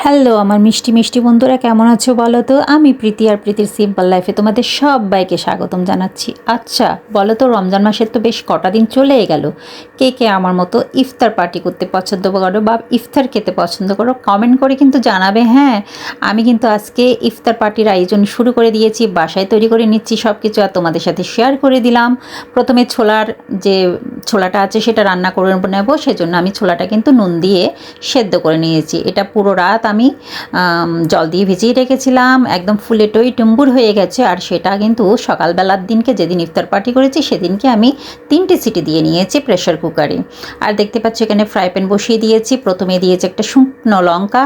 Hello আমার মিষ্টি মিষ্টি বন্ধুরা, কেমন আছো বলো তো? আমি প্রীতি আর প্রীতির সিম্পল লাইফে তোমাদের সবাইকে স্বাগতম জানাচ্ছি। আচ্ছা বলো তো, রমজান মাসের তো বেশ কটা দিন চলে গেল। কে কে আমার মতো ইফতার পার্টি করতে পছন্দ করো বা ইফতার খেতে পছন্দ করো, কমেন্ট করে কিন্তু জানাবে। হ্যাঁ, আমি কিন্তু আজকে ইফতার পার্টির আয়োজন শুরু করে দিয়েছি, বাসায় তৈরি করে নিচ্ছি সব কিছু আর তোমাদের সাথে শেয়ার করে দিলাম। প্রথমে যে ছোলাটা আছে সেটা রান্না করে নেব, সেজন্য আমি ছোলাটা কিন্তু নুন দিয়ে সেদ্ধ করে নিয়েছি। এটা পুরো রাত আমি জল দিয়ে ভিজিয়ে রেখেছিলাম, একদম ফুলে টইটুম্বুর হয়ে গেছে। আর সেটা কিন্তু সকালবেলার দিনকে, যেদিন ইফতার পার্টি করেছি সেদিনকে আমি 3টে সিটি দিয়ে নিয়েছি প্রেশার কুকারে। আর দেখতে পাচ্ছ এখানে ফ্রাই প্যান বসিয়ে দিয়েছি। প্রথমে দিয়েছি একটা শুকনো লঙ্কা,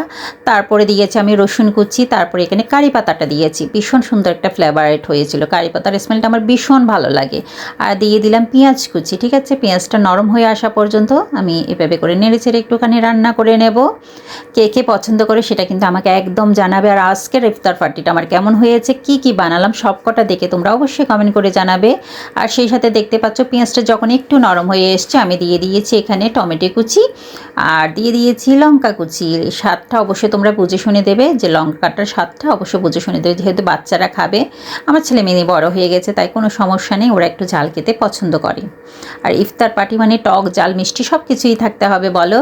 তারপরে দিয়েছি আমি রসুন কুচি, তারপরে এখানে কারি পাতাটা দিয়েছি। ভীষণ সুন্দর একটা ফ্লেভারেট হয়েছিল, কারি পাতার স্মেলটা আমার ভীষণ ভালো লাগে। আর দিয়ে দিলাম পেঁয়াজ কুচি। ঠিক আছে, পেঁয়াজটা নরম হয়ে আসা পর্যন্ত আমি এভাবে করে নেড়েচেড়ে একটুখানি রান্না করে নেব। কে কে পছন্দ করে সেটা কিন্তু আমাকে একদম জানাবে। আর আজকের ইফতার পার্টিটা আমার কেমন হয়েছে, কি কি বানালাম সবকটা দেখে তোমরা অবশ্যই কমেন্ট করে জানাবে। আর সেই সাথে দেখতে পাচ্ছ পেঁয়াজটা যখন একটু নরম হয়ে এসছে, আমি দিয়ে দিয়েছি এখানে টমেটো কুচি আর দিয়ে দিয়েছি লঙ্কা কুচি। স্বাদটা অবশ্যই তোমরা বুঝে শুনে দেবে, যে লঙ্কাটার স্বাদটা অবশ্যই বুঝে শুনে দেবে, যেহেতু বাচ্চারা খাবে। আমার ছেলে মেয়ে বড় হয়ে গেছে, তাই কোনো সমস্যা নেই, ওরা একটু ঝাল খেতে পছন্দ করে। আর ইফতার পার্টি মানে টক ঝাল মিষ্টি সব কিছুই থাকতে হবে বলো।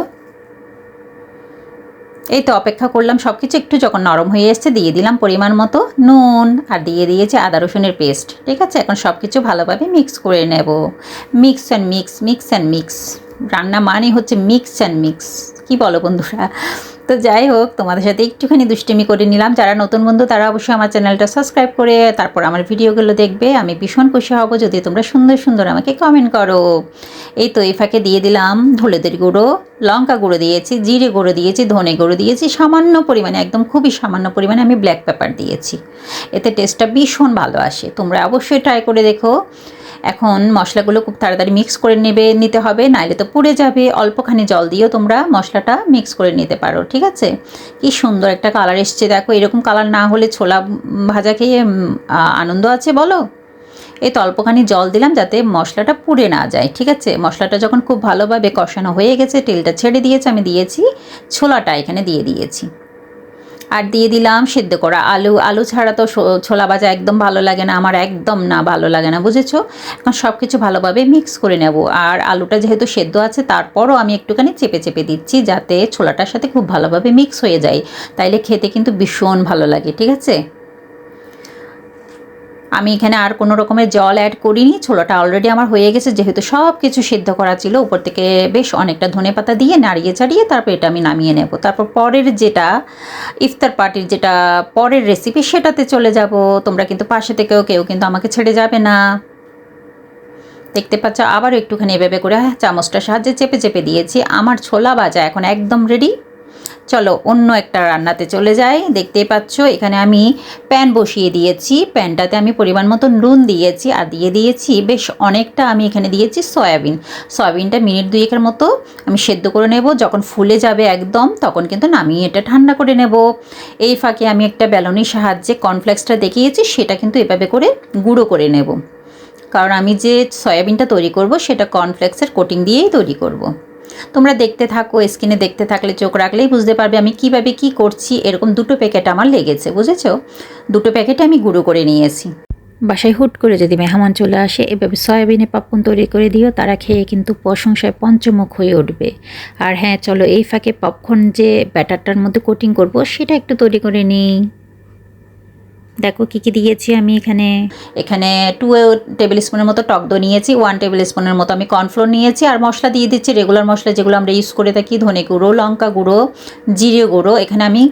এই তো অপেক্ষা করলাম, সব কিছু একটু যখন নরম হয়ে এসছে দিয়ে দিলাম পরিমাণ মতো নুন আর দিয়ে দিয়েছি আদা রসুনের পেস্ট। ঠিক আছে, এখন সব কিছু ভালোভাবে মিক্স করে নেব। Mix and mix, mix and mix, রান্না মানে হচ্ছে মিক্স অ্যান্ড মিক্স। কী বলো বন্ধুরা? তো যাই হোক, তোমাদের সাথে একটুখানি দুষ্টুমি করে নিলাম। যারা নতুন বন্ধু তারা অবশ্যই আমার চ্যানেলটা সাবস্ক্রাইব করে তারপর আমার ভিডিওগুলো দেখবে। আমি ভীষণ খুশি হব যদি তোমরা সুন্দর সুন্দর আমাকে কমেন্ট করো। এই তো এই ফাঁকে দিয়ে দিলাম হলুদের গুঁড়ো, লঙ্কা গুঁড়ো দিয়েছি, জিরে গুঁড়ো দিয়েছি, ধনে গুঁড়ো দিয়েছি সামান্য পরিমাণে, একদম খুবই সামান্য পরিমাণে আমি ব্ল্যাক পেপার দিয়েছি। এতে টেস্টটা ভীষণ ভালো আসে, তোমরা অবশ্যই ট্রাই করে দেখো। এখন মশলাগুলো খুব তাড়াতাড়ি মিক্স করে নিতে হবে, নাইলে তো পুড়ে যাবে। অল্পখানি জল দিয়েও তোমরা মশলাটা মিক্স করে নিতে পারো। ঠিক আছে, কি সুন্দর একটা কালার এসছে দেখো। এরকম কালার না হলে ছোলা ভাজা খেয়ে আনন্দ আছে বলো? এই তো অল্পখানি জল দিলাম যাতে মশলাটা পুড়ে না যায়। ঠিক আছে, মশলাটা যখন খুব ভালোভাবে কষানো হয়ে গেছে, তেলটা ছেড়ে দিয়েছে, আমি দিয়েছি ছোলাটা, এখানে দিয়ে দিয়েছি। আর দিয়ে দিলাম সেদ্ধ করা আলু। আলু ছাড়া তো ছোলা ভাজা একদম ভালো লাগে না আমার, একদম না, ভালো লাগে না, বুঝেছো? এখন সব কিছু ভালোভাবে মিক্স করে নেব। আর আলুটা যেহেতু সেদ্ধ আছে, তারপরও আমি একটুখানি চেপে চেপে দিচ্ছি যাতে ছোলাটার সাথে খুব ভালোভাবে মিক্স হয়ে যায়, তাইলে খেতে কিন্তু ভীষণ ভালো লাগে। ঠিক আছে, আমি এখানে আর কোনো রকমের জল অ্যাড করিনি, ছোলাটা অলরেডি আমার হয়ে গেছে, যেহেতু সব কিছু সিদ্ধ করা ছিল। উপর থেকে বেশ অনেকটা ধনেপাতা দিয়ে নাড়িয়ে চাড়িয়ে তারপর এটা আমি নামিয়ে নেব। তারপর পরের যেটা ইফতার পার্টির যেটা পরের রেসিপি সেটাতে চলে যাব। তোমরা কিন্তু পাশে থেকেও কেউ কিন্তু আমাকে ছেড়ে যাবে না। দেখতে পাচ্ছ আবারও একটুখানি এভাবে করে চামচটার সাহায্যে চেপে চেপে দিয়েছি। আমার ছোলা ভাজা এখন একদম রেডি। চলো অন্য একটা রান্নাতে চলে যাই। দেখতেই পাচ্ছ এখানে আমি প্যান বসিয়ে দিয়েছি, প্যানটাতে আমি পরিমাণ মতো নুন দিয়েছি আর দিয়ে দিয়েছি বেশ অনেকটা, আমি এখানে দিয়েছি সয়াবিন। সয়াবিনটা মিনিট 2-এর মতো আমি সেদ্ধ করে নেব। যখন ফুলে যাবে একদম, তখন কিন্তু নামিয়ে এটা ঠান্ডা করে নেব। এই ফাঁকে আমি একটা বেলনির সাহায্যে কর্নফ্লেক্সটা দেখিয়েছি, সেটা কিন্তু এভাবে করে গুঁড়ো করে নেব, কারণ আমি যে সয়াবিনটা তৈরি করব সেটা কর্নফ্লেক্সের কোটিং দিয়েই তৈরি করব। তোমরা দেখতে থাকো, স্ক্রিনে দেখতে থাকলে চোখ রাখলেই বুঝতে পারবে আমি কিভাবে কি করছি। এরকম 2টো প্যাকেট আমার লেগেছে, বুঝেছো? 2টো প্যাকেটে আমি গুঁড়ো করে নিয়েছি। বাসায় হুট করে যদি মেহমান চলে আসে, এভাবে সয়াবিনে পপকর্ন তৈরি করে দিও, তারা খেয়ে কিন্তু প্রশংসায় পঞ্চমুখ হয়ে উঠবে। আর হ্যাঁ চলো, এই ফাঁকে পপকর্ন যে ব্যাটারটার মধ্যে কোটিং করব সেটা একটু তৈরি করে নিই। দেখো কী কী দিয়েছি আমি এখানে। এখানে 2 টেবিল স্পুনের মতো টক দই নিয়েছি, 1 টেবিল স্পুনের মতো আমি কর্নফ্লোর নিয়েছি। আর মশলা দিয়ে দিচ্ছি রেগুলার মশলা যেগুলো আমরা ইউজ করে থাকি, ধনে গুঁড়ো, লঙ্কা গুঁড়ো, জিরে গুঁড়ো। এখানে আমি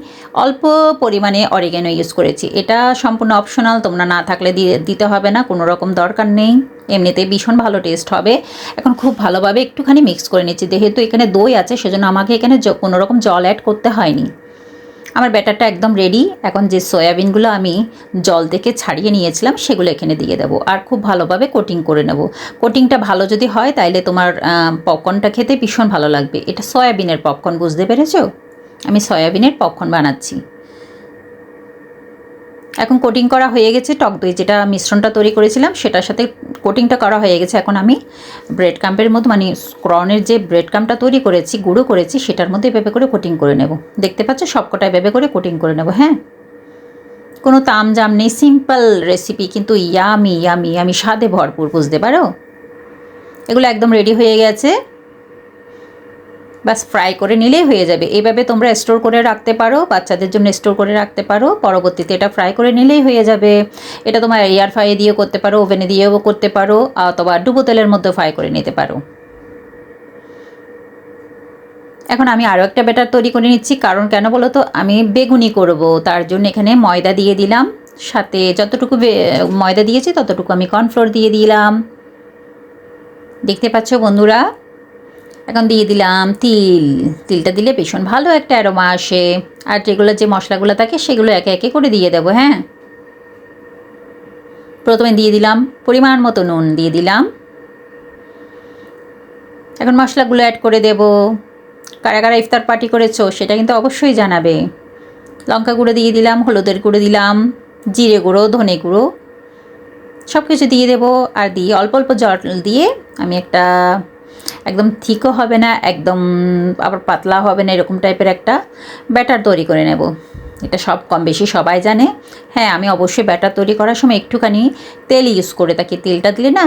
অল্প পরিমাণে অরিগ্যানো ইউজ করেছি। এটা সম্পূর্ণ অপশনাল, তোমরা না থাকলে দিতে হবে না, কোনো রকম দরকার নেই, এমনিতেই ভীষণ ভালো টেস্ট হবে। এখন খুব ভালোভাবে একটুখানি মিক্স করে নিচ্ছি। যেহেতু এখানে দই আছে সেজন্য আমাকে এখানে কোনো রকম জল অ্যাড করতে হয়নি। আমার ব্যাটারটা একদম রেডি। এখন যে সয়াবিনগুলো আমি জল থেকে ছাড়িয়ে নিয়েছিলাম সেগুলো এখানে দিয়ে দেবো আর খুব ভালোভাবে কোটিং করে নেব। কোটিংটা ভালো যদি হয় তাইলে তোমার পপকর্নটা খেতে ভীষণ ভালো লাগবে। এটা সয়াবিনের পপকর্ন, বুঝতে পেরেছো? আমি সয়াবিনের পপকর্ন বানাচ্ছি। এখন কোটিং করা হয়ে গেছে, টক দই যেটা মিশ্রণটা তৈরি করেছিলাম সেটার সাথে কোটিংটা করা হয়ে গেছে। এখন আমি ব্রেড ক্রাম্পের মধ্যে মানে স্ক্রনের যে ব্রেড ক্রাম্পটা তৈরি করেছি, গুঁড়ো করেছি, সেটার মধ্যে এভাবে করে কোটিং করে নেব। দেখতে পাচ্ছ সবকটা এভাবে করে কোটিং করে নেব। হ্যাঁ, কোনো তামজাম নেই, সিম্পল রেসিপি, কিন্তু ইয়ামি ইয়ামি ইয়ামি, স্বাদে ভরপুর, বুঝতে পারো। এগুলো একদম রেডি হয়ে গেছে, বাস ফ্রাই করে নিলেই হয়ে যাবে। এইভাবে তোমরা স্টোর করে রাখতে পারো, বাচ্চাদের জন্য স্টোর করে রাখতে পারো, পরবর্তীতে এটা ফ্রাই করে নিলেই হয়ে যাবে। এটা তোমার এয়ার ফ্রাই দিয়েও করতে পারো, ওভেনে দিয়েও করতে পারো, অথবা ডুবো তেলের মধ্যে ফ্রাই করে নিতে পারো। এখন আমি আরও একটা ব্যাটার তৈরি করে নিচ্ছি, কারণ কেন বলো তো, আমি বেগুনি করব, তার জন্য এখানে ময়দা দিয়ে দিলাম, সাথে যতটুকু ময়দা দিয়েছি ততটুকু আমি কর্নফ্লোর দিয়ে দিলাম, দেখতে পাচ্ছ বন্ধুরা। এখন দিয়ে দিলাম তিল, তিলটা দিলে ভীষণ ভালো একটা অ্যারোমা আসে। আর যেগুলো যে মশলাগুলো থাকে সেগুলো একে একে করে দিয়ে দেবো। হ্যাঁ, প্রথমে দিয়ে দিলাম পরিমাণ মতো নুন দিয়ে দিলাম। এখন মশলাগুলো অ্যাড করে দেব। কারা কারা ইফতার পার্টি করেছো সেটা কিন্তু অবশ্যই জানাবে। লঙ্কা গুঁড়ো দিয়ে দিলাম, হলুদের গুঁড়ো দিলাম, জিরে গুঁড়ো, ধনে গুঁড়ো, সব কিছু দিয়ে দেবো। আর দিয়ে অল্প অল্প জল দিয়ে আমি একটা, একদম থিকও হবে না, একদম আবার পাতলা হবে না, এরকম টাইপের একটা ব্যাটার তৈরি করে নেব। এটা সব কম বেশি সবাই জানে। হ্যাঁ, আমি অবশ্যই ব্যাটার তৈরি করার সময় একটুখানি তেল ইউজ করে থাকি। তেলটা দিলে না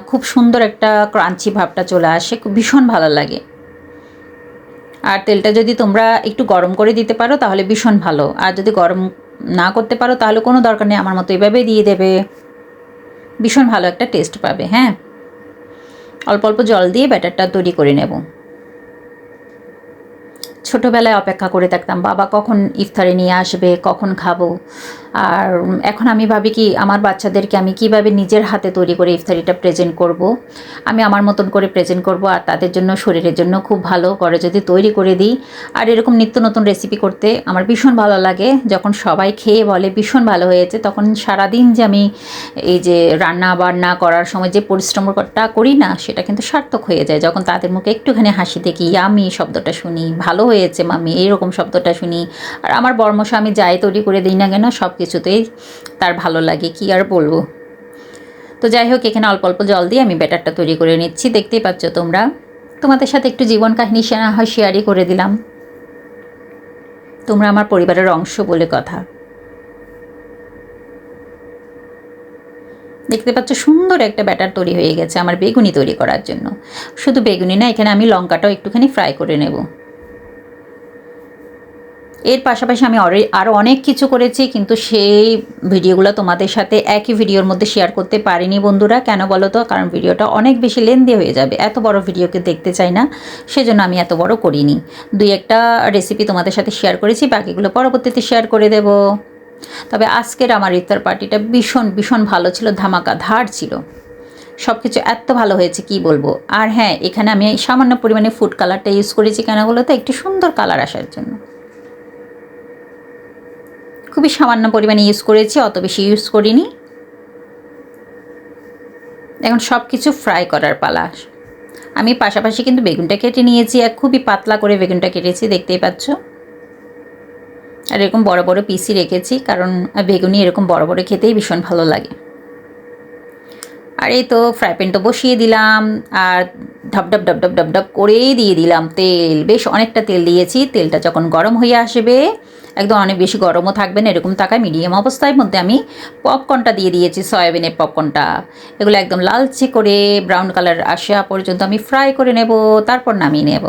খুব সুন্দর একটা ক্রাঞ্চি ভাবটা চলে আসে, খুব ভীষণ ভালো লাগে। আর তেলটা যদি তোমরা একটু গরম করে দিতে পারো তাহলে ভীষণ ভালো, আর যদি গরম না করতে পারো তাহলে কোনো দরকার নেই, আমার মতো এভাবেই দিয়ে দেবে, ভীষণ ভালো একটা টেস্ট পাবে। হ্যাঁ, অল্প অল্প জল দিয়ে ব্যাটারটা তৈরি করে নেব। ছোটোবেলায় অপেক্ষা করে থাকতাম বাবা কখন ইফতারে নিয়ে আসবে, কখন খাবো। আর এখন আমি ভাবি কি, আমার বাচ্চাদেরকে আমি কিভাবে নিজের হাতে তৈরি করে ইফতারিটা প্রেজেন্ট করব। আমি আমার মতন করে প্রেজেন্ট করব, আর তাদের জন্য, শরীরের জন্য খুব ভালো করে যদি তৈরি করে দিই। আর এরকম নিত্য নতুন রেসিপি করতে আমার ভীষণ ভালো লাগে। যখন সবাই খেয়ে বলে ভীষণ ভালো হয়েছে, তখন সারাদিন যে আমি এই যে রান্না বান্না করার সময় যে পরিশ্রমটা করি না, সেটা কিন্তু সার্থক হয়ে যায় যখন তাদের মুখে একটুখানি হাসি দেখি, আমি শব্দটা শুনি, ভালো হয়েছে মামি এইরকম শব্দটা শুনি। আর আমার বর্মশা আমি যাই তৈরি করে দিই না কেন, সব কিছুতেই তার ভালো লাগে, কি আর বলবো। তো যাই হোক, এখানে অল্প অল্প জল দিয়ে আমি ব্যাটারটা তৈরি করে নিচ্ছি, দেখতেই পাচ্ছ তোমরা। তোমাদের সাথে একটু জীবন কাহিনী হয় শেয়ারই করে দিলাম, তোমরা আমার পরিবারের অংশ বলে কথা। দেখতে পাচ্ছ সুন্দর একটা ব্যাটার তৈরি হয়ে গেছে আমার বেগুনি তৈরি করার জন্য। শুধু বেগুনি না, এখানে আমি লঙ্কাটাও একটুখানি ফ্রাই করে নেব। এর পাশাপাশি আমি আরও অনেক কিছু করেছি, কিন্তু সেই ভিডিওগুলো তোমাদের সাথে একই ভিডিওর মধ্যে শেয়ার করতে পারিনি বন্ধুরা। কেন বলো তো, কারণ ভিডিওটা অনেক বেশি লেন্দি হয়ে যাবে, এত বড় ভিডিওকে দেখতে চাই না, সেজন্য আমি এত বড় করিনি। দুই একটা রেসিপি তোমাদের সাথে শেয়ার করেছি, বাকিগুলো পরবর্তীতে শেয়ার করে দেব। তবে আজকের আমার ইফতার পার্টিটা ভীষণ ভীষণ ভালো ছিল, ধামাকাধার ছিল, সব কিছু এত ভালো হয়েছে কি বলবো। আর হ্যাঁ, এখানে আমি সামান্য পরিমাণে ফুড কালারটা ইউজ করেছি, কেন বলো তো, একটু সুন্দর কালার আসার জন্য। খুবই সামান্য পরিমাণে ইউজ করেছি, অত বেশি ইউজ করিনি। এখন সব কিছু ফ্রাই করার পালা। আমি পাশাপাশি কিন্তু বেগুনটা কেটে নিয়েছি, আর খুবই পাতলা করে বেগুনটা কেটেছি, দেখতেই পাচ্ছ। আর এরকম বড় বড় পিসই রেখেছি, কারণ বেগুনি এরকম বড় বড় খেতেই ভীষণ ভালো লাগে। আর এই তো ফ্রাই প্যান তো বসিয়ে দিলাম, আর ঢপঢপ ঢপঢপ ঢপঢপ করেই দিয়ে দিলাম তেল, বেশ অনেকটা তেল দিয়েছি। তেলটা যখন গরম হয়ে আসবে, একদম অনেক বেশি গরমও থাকবে না, এরকম থাকায় মিডিয়াম অবস্থার মধ্যে আমি পপকর্নটা দিয়ে দিয়েছি, সয়াবিনের পপকর্নটা। এগুলো একদম লালচে করে ব্রাউন কালার আসা পর্যন্ত আমি ফ্রাই করে নেব, তারপর নামিয়ে নেব।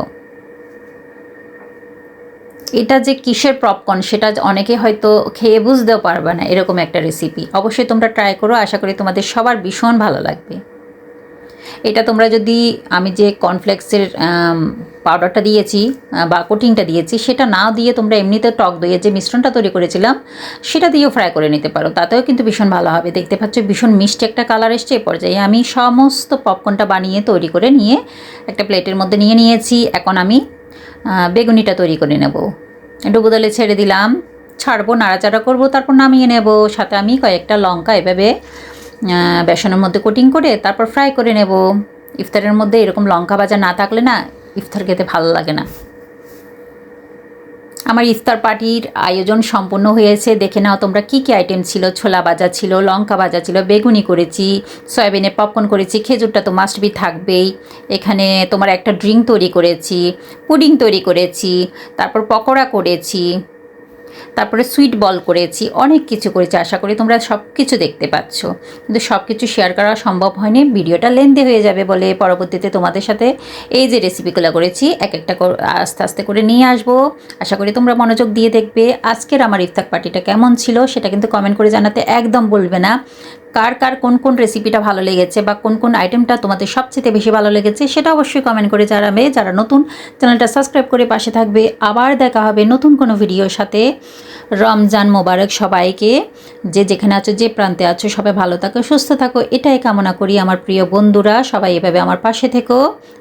এটা যে কিসের পপকর্ন সেটা অনেকে হয়তো খেয়ে বুঝতেও পারবে না, এরকম একটা রেসিপি। অবশ্যই তোমরা ট্রাই করো, আশা করি তোমাদের সবার ভীষণ ভালো লাগবে। এটা তোমরা যদি, আমি যে কর্নফ্লেক্সের পাউডারটা দিয়েছি বা কোটিংটা দিয়েছি সেটা না দিয়ে তোমরা এমনিতে টক দইয়ের যে মিশ্রণটা তৈরি করেছিলাম সেটা দিয়েও ফ্রাই করে নিতে পারো, তাতেও কিন্তু ভীষণ ভালো হবে। দেখতে পাচ্ছ ভীষণ মিষ্টি একটা কালার এসছে। এ পর্যায়ে আমি সমস্ত পপকর্নটা বানিয়ে তৈরি করে নিয়ে একটা প্লেটের মধ্যে নিয়ে নিয়েছি। এখন আমি বেগুনিটা তৈরি করে নেব। ডুবো তেলে ছেড়ে দিলাম, ছাড়বো, নাড়াচাড়া করবো, তারপর নামিয়ে নেব। সাথে আমি কয়েকটা লঙ্কা এভাবে বেসনের মধ্যে কোটিং করে তারপর ফ্রাই করে নেব। ইফতারের মধ্যে এরকম লঙ্কা ভাজা না থাকলে না ইফতার খেতে ভালো লাগে না। আমার ইফতার পার্টির আয়োজন সম্পূর্ণ হয়েছে। দেখে নাও তোমরা কী কী আইটেম ছিল। ছোলা ভাজা ছিল, লঙ্কা ভাজা ছিল, বেগুনি করেছি, সয়াবিনের পপকর্ন করেছি, খেজুরটা তো মাস্ট বি থাকবেই। এখানে তোমার একটা ড্রিঙ্ক তৈরি করেছি, পুডিং তৈরি করেছি, তারপর পকোড়া করেছি, তারপরে সুইট বল করেছি, অনেক কিছু করেছি। আশা করি তোমরা সব কিছু দেখতে পাচ্ছ, কিন্তু সব কিছু শেয়ার করা সম্ভব হয়নি, ভিডিওটা লেন্দি হয়ে যাবে বলে পরবর্তীতে তোমাদের সাথে এই যে রেসিপিগুলো করেছি এক একটা আস্তে আস্তে করে নিয়ে আসবো। আশা করি তোমরা মনোযোগ দিয়ে দেখবে। আজকের আমার ইফতার পার্টিটা কেমন ছিল সেটা কিন্তু কমেন্ট করে জানাতে একদম বলবে না। কার কার কোন কোন রেসিপিটা ভালো লেগেছে বা কোন কোন আইটেমটা তোমাদের সবচেয়ে বেশি ভালো লেগেছে সেটা অবশ্যই কমেন্ট করে জানাবে। যারা নতুন, চ্যানেলটা সাবস্ক্রাইব করে পাশে থাকবে। আবার দেখা হবে নতুন কোনো ভিডিওর সাথে। রমজান মোবারক সবাইকে, যে যেখানে আছো, যে প্রান্তে আছো, সবাই ভালো থাকো, সুস্থ থাকো, এটাই কামনা করি। আমার প্রিয় বন্ধুরা সবাই এভাবে আমার পাশে থেকো।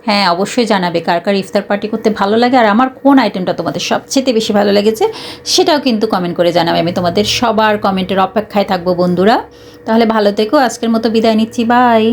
হ্যাঁ, অবশ্যই জানাবে কার কার ইফতার পার্টি করতে ভালো লাগে আর আমার কোন আইটেমটা তোমাদের সবচেয়ে বেশি ভালো লেগেছে সেটাও কিন্তু কমেন্ট করে জানাবে। আমি তোমাদের সবার কমেন্টের অপেক্ষায় থাকবো বন্ধুরা। তাহলে ভালো থেকো, আজকের মতো বিদায় নিচ্ছি, বাই।